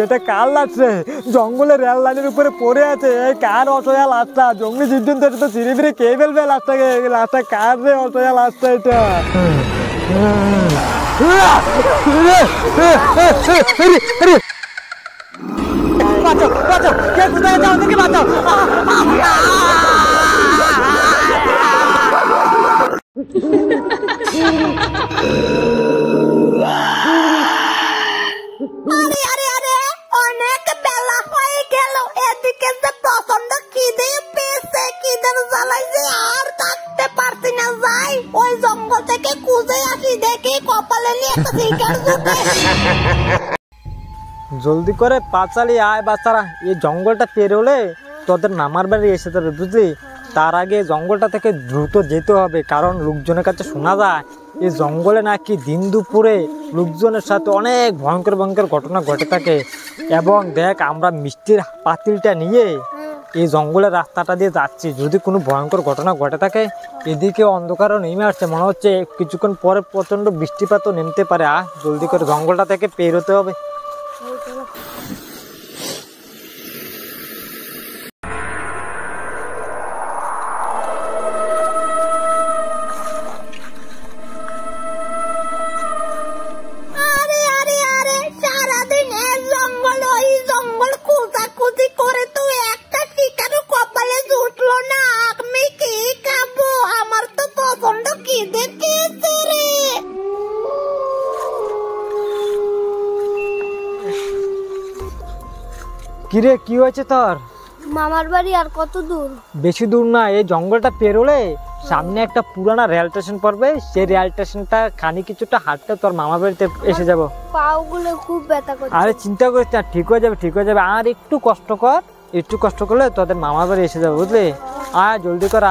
এটা কার লাশ রে? জঙ্গলের রেল লাইনের উপরে পড়ে আছে। কার অসহায় লাশটা? জঙ্গলি জীবজন্তু এটা তো চিরে ফিরে খেয়ে ফেলবে লাশটাকে। লাশটা কার রে? অসহায় লাশটা এটা। বাঁচাও বাঁচাও, কে কোথায় যাও দেখি, বাঁচাও। অনেক বেলা হয়ে গেল, এদিকে যে প্রচন্ড খিদে পেয়েছে, খিদের জ্বালায় যে আর থাকতে পারছি না। যাই ওই জঙ্গল থেকে খুঁজে আসি, দেখি কপালে নিয়ে একটা শিকার জুটে। জলদি করে পা চালিয়ে আয় বাচ্চারা, এই জঙ্গলটা পেরোলে তোদের নামার বাড়ি এসে যাবে, বুঝলি? তার আগে জঙ্গলটা থেকে দ্রুত যেতে হবে, কারণ লোকজনের কাছে শোনা যায় এই জঙ্গলে নাকি দিন দুপুরে লোকজনের সাথে অনেক ভয়ঙ্কর ভয়ঙ্কর ঘটনা ঘটে থাকে। এবং দেখ, আমরা মিষ্টির পাতিলটা নিয়ে এই জঙ্গলের রাস্তাটা দিয়ে যাচ্ছি, যদি কোনো ভয়ঙ্কর ঘটনা ঘটে থাকে। এদিকে অন্ধকারও নেমে আসছে, মনে হচ্ছে কিছুক্ষণ পরে প্রচণ্ড বৃষ্টিপাতও নেমতে পারে। জলদি করে জঙ্গলটা থেকে পেরোতে হবে। কিরে, কি হয়েছে তোর? মামার বাড়ি আর কত দূর? বেশি দূর না, এই জঙ্গলটা পেরোলে সামনে একটা পুরানা রেল স্টেশন পড়বে। সেই রেল স্টেশনটা খানি কিছুটা হাঁটতে তোর মামার বাড়িতে এসে যাব। পাগুলো খুব ব্যথা করছে। আরে চিন্তা করিস না, ঠিক হয়ে যাবে, ঠিক হয়ে যাবে। আর একটু কষ্ট কর, একটু কষ্ট করলে তোদের মামার বাড়ি এসে যাবে, বুঝলি? আয় জলদি কর।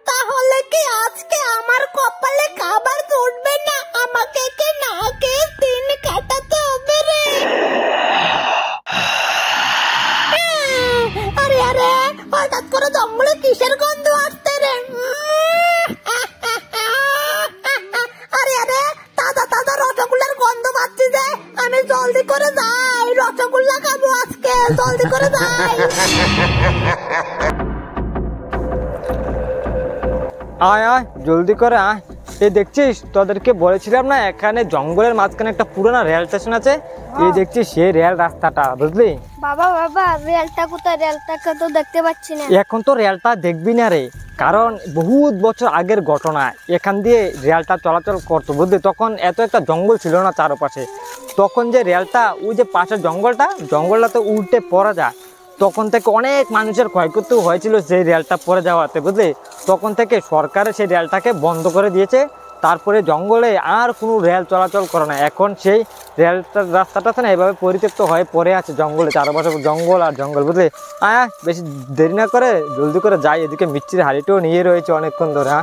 তাহলে কি আজকে আমার কপালে খাবার জুটবে না? আমাকে কি না খেয়ে দিন কাটাতে হবে রে? আরে আরে, হঠাৎ করে জঙ্গলে কিসের গন্ধ আসছে রে? আরে আরে, তাজা তাজা রসগোল্লার গন্ধ পাচ্ছি যে। আমি জলদি করে যাই, রসগোল্লা খাবো আজকে। জলদি করে যাই। আয় আয় জলদি করে আয়। এই দেখছিস, তোদেরকে বলেছিলাম না এখানে জঙ্গলের মাঝখানে একটা পুরোনো রেল স্টেশন আছে? এই দেখছিস সেই রেল রাস্তাটা, বুঝলি? বাবা বাবা, রেলটা কোথায়? রেলটাকে তো দেখতে পাচ্ছি না। এখন তো রেলটা দেখবি না রে, কারণ বহুত বছর আগের ঘটনা। এখান দিয়ে রেলটা চলাচল করতো, বুঝলি? তখন এত একটা জঙ্গল ছিল না চারপাশে। তখন যে রেলটা, ওই যে পাশের জঙ্গলটা তো উল্টে পড়া যায়। তখন থেকে অনেক মানুষের ক্ষয়ক্ষতি হয়েছিল সেই রেলটা পড়ে যাওয়াতে, বুঝলি? তখন থেকে সরকারে সেই রেলটাকে বন্ধ করে দিয়েছে। তারপরে জঙ্গলে আর কোনো রেল চলাচল করে না। এখন সেই রেলটার রাস্তাটা আছে না, এভাবে পরিত্যক্ত হয়ে পড়ে আছে জঙ্গলে, চারপাশে জঙ্গল আর জঙ্গল, বুঝলি? বেশি দেরি না করে জলদি করে যাই। এদিকে মিষ্টির হাড়িটাও নিয়ে রয়েছে অনেকক্ষণ ধরে।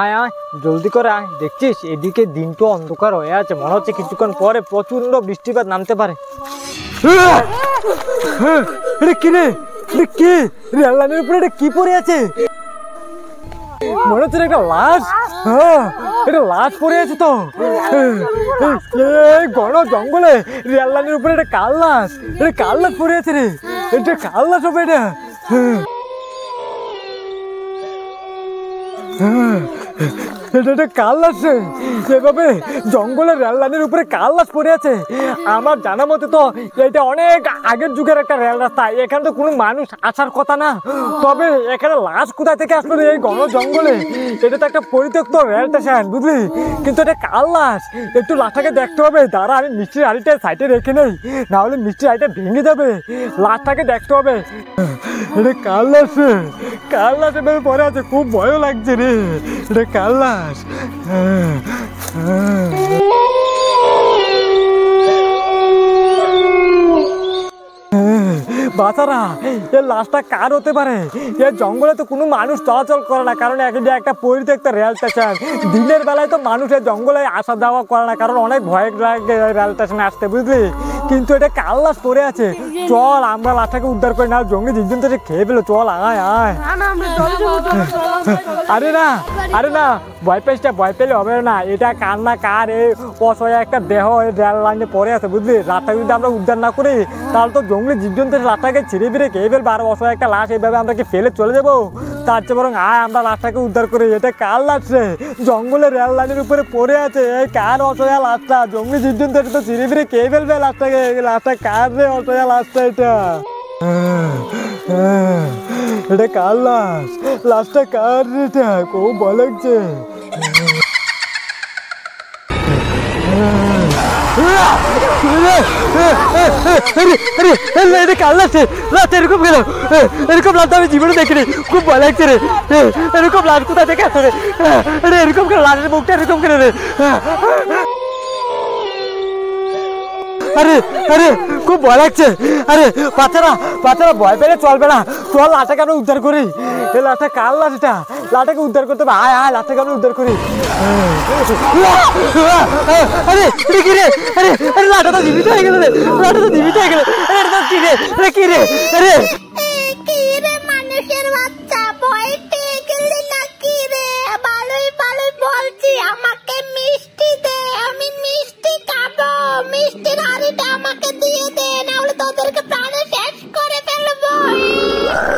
আয় আয় জলদি করে আয়। দেখছিস এদিকে দিনটা অন্ধকার হয়ে আছে, মনে হচ্ছে কিছুক্ষণ পরে প্রচন্ড বৃষ্টিপাত নামতে পারে। কি রে, কি রেল লাইনের উপরে এটা কি পড়ে আছে? মনে হচ্ছে একটা লাশ। এটা লাশ পড়ে আছে তো ঘন জঙ্গলে। রেল লাইনের উপরে এটা কার লাশ? এটা কার লাশ পড়ে আছে রে? এটা কার লাশ হবে এটা? এটা একটা কাল আসছে, এভাবে জঙ্গলের রেল লাইনের উপরে কাল লাশ পড়ে আছে। আমার জানা মতে তো এটা অনেক আগের যুগের একটা রেল রাস্তা, এখানে তো কোনো মানুষ আসার কথা না। তবে এখানে লাশ কোথায় থেকে আসলো এই ঘন জঙ্গলে? এটা তো একটা পরিত্যক্ত রেল স্টেশন, বুঝলি? কিন্তু এটা কাল লাশ, একটু লাশটাকে দেখতে হবে। দাঁড়া, আমি মিষ্টির হাড়িটা সাইডে রেখে নেই, না হলে মিষ্টির হাড়িটা ভেঙে যাবে। লাশটাকে দেখতে হবে। এটা কাল লাশ, কাল লাশ এভাবে পড়ে আছে, খুব ভয়ও লাগছে রে। এটা কাল লাশ। বাচ্চারা, এর লাশটা কার হতে পারে? এর জঙ্গলে তো কোনো মানুষ চলাচল করে না, কারণ একটা পরিত্যক্ত রেল স্টেশন। দিনের বেলায় তো মানুষের জঙ্গলে আসা যাওয়া করে না, কারণ অনেক ভয় লাগে রেল স্টেশনে আসতে, বুঝলি? কিন্তু এটা কাল লাশ পড়ে আছে। চল আমরা লাশটাকে উদ্ধার করে, না জঙ্গলি জীবজন্তু খেয়ে ফেলো। চল, আয় আয়। আরে না, আরে না, ভয় পেয়েছিস? ভয় পেলে হবে না। এটা কার না কার এই অসহায় একটা দেহ রেল লাইনে পড়ে আছে, বুঝলি? লাশটাকে যদি আমরা উদ্ধার না করি, তাহলে তো জঙ্গলি জীবজন্তু লাশটাকে ছিঁড়ে ফিরে খেয়ে ফেলবে। আর অসহায় একটা লাশ এইভাবে আমরা কি ফেলে চলে যাবো? তার চেয়ে বরং আয় আমরা লাশটাকে উদ্ধার করি। এটা কার লাশ রে? জঙ্গলের রেল লাইনের উপরে পড়ে আছে। এই কার অসহায় লাশটা? জঙ্গলি জীবজন্তু তো ছিঁড়ে ফিরে খেয়ে ফেলবে লাশটাকে। লাশটা কার রে? অসহায় লাশটা এটা। এটা কার লাশ? লাশটা কার রে? এটা খুব ভয় লাগছে। এরকম গেল, এরকম লাশ আমি জীবনে দেখিনি। খুব ভয় লাগছে রে। এরকম লাশ কোথা থেকে আসে রে? এরকম করে লাশের মুখটা এরকম করে রে। আরে আরে, খুব ভয় লাগছে। আরে বাচ্চারা, বাচ্চারা ভয় পেলে চলবে না। চল লাশটাকে আমরা উদ্ধার করি। এই লাশটা কার লাশ? এটা লাশটাকে উদ্ধার করতে হবে। আয় আয়, লাশটাকে আমরা উদ্ধার করি। আরে কি রে? আরে আরে, লাশটা তো জীবিত হয়ে গেল রে। লাশটা তো জীবিত হয়ে গেল। আরে কি রে? আরে কি রে? আরে কি রে মানুষের বাচ্চা, ভয় পেয়ে গেলি নাকি রে? ভালোই ভালোই বলছি, আমাকে মিষ্টি দে, আমি মিষ্টি খাবো। মিষ্টির হাড়িটা আমাকে দিয়ে দে, না হলে তোদেরকে প্রাণে শেষ করে ফেলবো।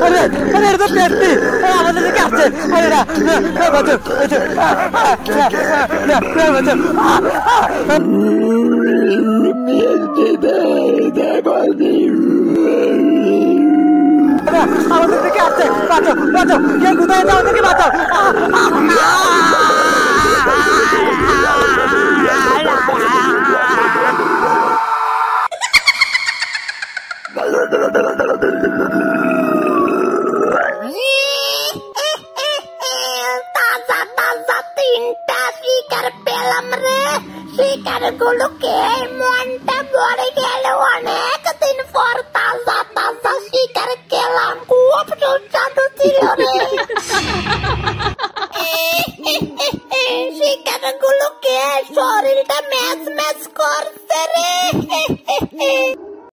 আরে আরে, এটা তো পেটটি আমাদের দিকে আসছে। আরে না না, বাঁচো বাঁচো, না বাঁচো। আমাদের দিকে আসছে, বাঁচো বাঁচো। কে কোথায় আছে? আমাদেরকে বাঁচাও। তাজা তাজা তিনটা শিকার পেলাম রে। শিকার গুলোকে মনটা ভরে গেল। অনেক দিন পর তাজা তাজা শিকার খেলাম, খুব সুস্বাদু ছিল রে। শিকার গুলোকে শরীরটা ম্যাচ ম্যাচ করছে রে।